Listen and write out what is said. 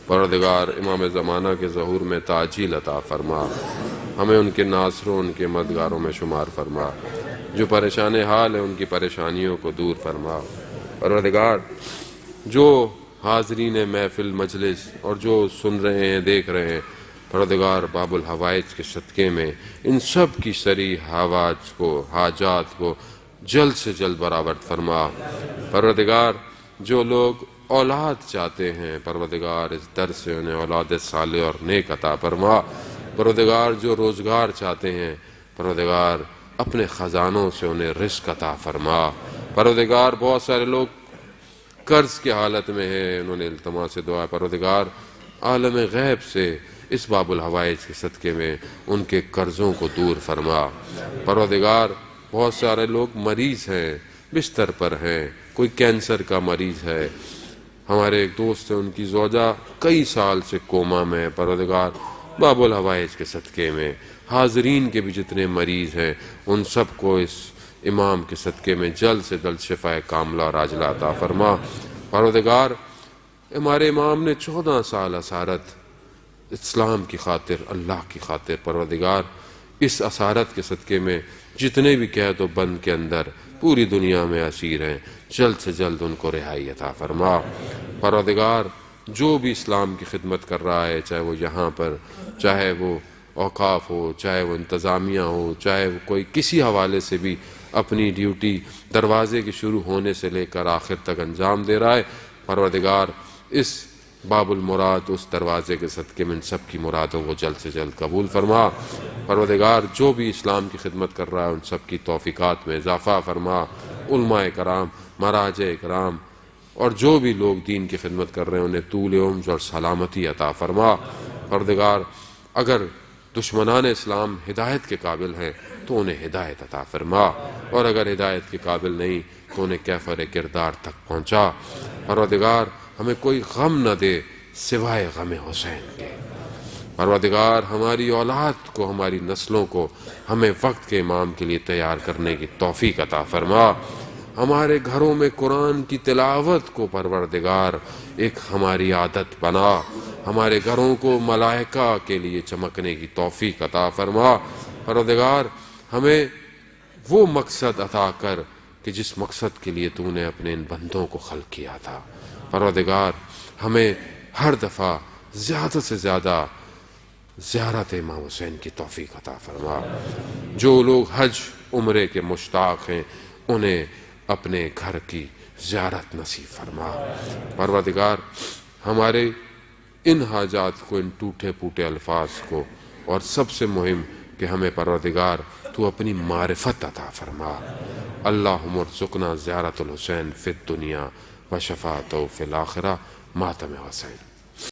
پروردگار امام زمانہ کے ظہور میں تعجیل عطا فرما، ہمیں ان کے ناصروں ان کے مددگاروں میں شمار فرما، جو پریشان حال ہیں ان کی پریشانیوں کو دور فرما۔ پروردگار جو حاضرین محفل مجلس اور جو سن رہے ہیں دیکھ رہے ہیں، پروردگار باب الحوائج کے صدقے میں ان سب کی سری حاجات کو جلد سے جلد برآورد فرما۔ پروردگار جو لوگ اولاد چاہتے ہیں، پروردگار اس در سے انہیں اولاد صالح اور نیک عطا فرما۔ پروردگار جو روزگار چاہتے ہیں، پروردگار اپنے خزانوں سے انہیں رزق عطا فرما۔ پروردگار بہت سارے لوگ قرض کی حالت میں ہیں، انہوں نے التماس سے دعا، پروردگار عالم غیب سے اس باب الحوائج کے صدقے میں ان کے قرضوں کو دور فرما۔ پروردگار بہت سارے لوگ مریض ہیں، بستر پر ہیں، کوئی کینسر کا مریض ہے، ہمارے ایک دوست ہیں ان کی زوجہ کئی سال سے کوما میں ہے، پروردگار باب الحوائج کے صدقے میں حاضرین کے بھی جتنے مریض ہیں ان سب کو اس امام کے صدقے میں جلد سے جلد شفاء کاملہ اور عاجلہ عطا فرما۔ پروردگار ہمارے امام نے 14 سال اسارت اسلام کی خاطر، اللہ کی خاطر، پروردگار اس اسارت کے صدقے میں جتنے بھی قید و بند کے اندر پوری دنیا میں اسیر ہیں، جلد سے جلد ان کو رہائی عطا فرما۔ پروردگار جو بھی اسلام کی خدمت کر رہا ہے، چاہے وہ یہاں پر، چاہے وہ اوقاف ہو، چاہے وہ انتظامیہ ہو، چاہے وہ کوئی کسی حوالے سے بھی اپنی ڈیوٹی دروازے کے شروع ہونے سے لے کر آخر تک انجام دے رہا ہے، پروردگار اس باب المراد اس دروازے کے صدقے میں ان سب کی مرادوں کو جلد سے جلد قبول فرما۔ پروردگار جو بھی اسلام کی خدمت کر رہا ہے ان سب کی توفیقات میں اضافہ فرما۔ علماء کرام، مراجع کرام اور جو بھی لوگ دین کی خدمت کر رہے ہیں انہیں طول عمر اور سلامتی عطا فرما۔ پروردگار اگر دشمنان اسلام ہدایت کے قابل ہیں تو انہیں ہدایت عطا فرما، اور اگر ہدایت کے قابل نہیں تو انہیں کیفر کردار تک پہنچا۔ پروردگار ہمیں کوئی غم نہ دے سوائے غم حسین کے۔ پروردگار ہماری اولاد کو، ہماری نسلوں کو ہمیں وقت کے امام کے لیے تیار کرنے کی توفیق عطا فرما۔ ہمارے گھروں میں قرآن کی تلاوت کو پروردگار ایک ہماری عادت بنا، ہمارے گھروں کو ملائکہ کے لیے چمکنے کی توفیق عطا فرما۔ پروردگار ہمیں وہ مقصد عطا کر کہ جس مقصد کے لیے تو نے اپنے ان بندوں کو خلق کیا تھا۔ پروردگار ہمیں ہر دفعہ زیادہ سے زیادہ زیارت امام حسین کی توفیق عطا فرما۔ جو لوگ حج عمرے کے مشتاق ہیں انہیں اپنے گھر کی زیارت نصیب فرما۔ پروردگار ہمارے ان حاجات کو، ان ٹوٹے پوٹے الفاظ کو، اور سب سے مہم کہ ہمیں پروردگار تو اپنی معرفت عطا فرما۔ اللہم ارزقنا زیارت الحسین فی الدنیا و شفاعتہ فی الآخرہ، ماتم حسین۔